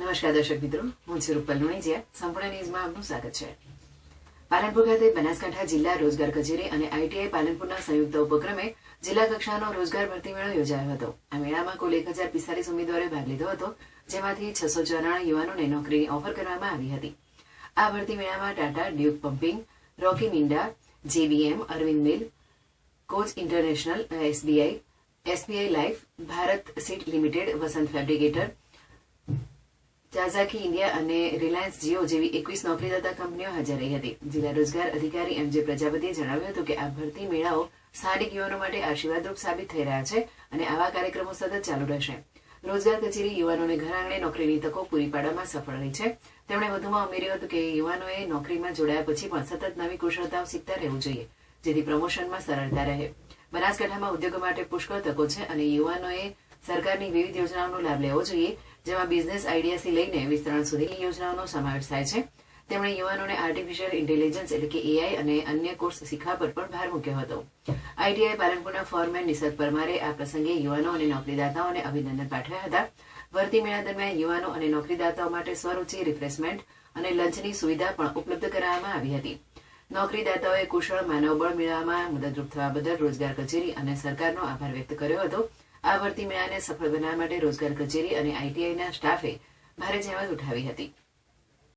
નમસ્કાર દર્શક મિત્રો, હું છું રૂપલ લુણીજીયા. સંપૂર્ણ ન્યૂઝમાં આપનું સ્વાગત છે. પાલનપુર ખાતે બનાસકાંઠા જિલ્લા રોજગાર કચેરી અને આઈટીઆઈ પાલનપુરના સંયુક્ત ઉપક્રમે જિલ્લા કક્ષાનો રોજગાર ભરતી મેળો યોજાયો હતો. આ મેળામાં કુલ 1045 ઉમેદવારોએ ભાગ લીધો હતો, જેમાંથી 694 યુવાનોને નોકરીની ઓફર કરવામાં આવી હતી. આ ભરતી મેળામાં Tata, Duke pumping, Roki Minda, JBM, Arvind mill, coach international, SBI life, Bharat seat limited, Vasant fabricator, જાઝાકી ઇન્ડિયા અને રિલાયન્સ જીઓ જેવી 21 નોકરીદાતા કંપનીઓ હાજર રહી હતી. જિલ્લા રોજગાર અધિકારી એમ જે પ્રજાપતિએ જણાવ્યું હતું કે આ ભરતી મેળાઓ સ્થાનિક યુવાનો માટે આશીર્વાદરૂપ સાબિત થઈ રહ્યા છે અને આવા કાર્યક્રમો સતત ચાલુ રહેશે. રોજગાર કચેરી યુવાનોને ઘર આંગણે નોકરીની તકો પૂરી પાડવામાં સફળ રહી છે. તેમણે વધુમાં ઉમેર્યું હતું કે યુવાનોએ નોકરીમાં જોડાયા પછી પણ સતત નવી કુશળતાઓ શીખતા રહેવું જોઈએ, જેથી પ્રમોશનમાં સરળતા રહે. બનાસકાંઠામાં ઉદ્યોગો માટે પુષ્કળ તકો છે અને યુવાનોએ સરકારની વિવિધ યોજનાઓનો લાભ લેવો જોઈએ, જેમાં બિઝનેસ આઈડિયાથી લઈને વિસ્તરણ સુધીની યોજનાઓનો સમાવેશ થાય છે. તેમણે યુવાનોને આર્ટિફિશિયલ ઇન્ટેલિજન્સ એટલે કે એઆઈ અને અન્ય કોર્સ શીખવા પર પણ ભાર મૂક્યો હતો. આઈટીઆઈ પાલનપુરના ફોરમેન નિસર્ગ પરમારે આ પ્રસંગે યુવાનો અને નોકરીદાતાઓને અભિનંદન પાઠવ્યા હતા. ભરતી મેળા દરમિયાન યુવાનો અને નોકરીદાતાઓ માટે સ્વરૂચિ, રિફ્રેશમેન્ટ અને લંચની સુવિધા પણ ઉપલબ્ધ કરાવવામાં આવી હતી. નોકરીદાતાઓએ કુશળ માનવબળ મેળવવામાં મદદરૂપ થવા બદલ રોજગાર કચેરી અને સરકારનો આભાર વ્યક્ત કર્યો હતો. આ ભરતી મેળાને સફળ બનાવવા માટે રોજગાર કચેરી અને આઈટીઆઈના સ્ટાફે ભારે જહેમત ઉઠાવી હતી.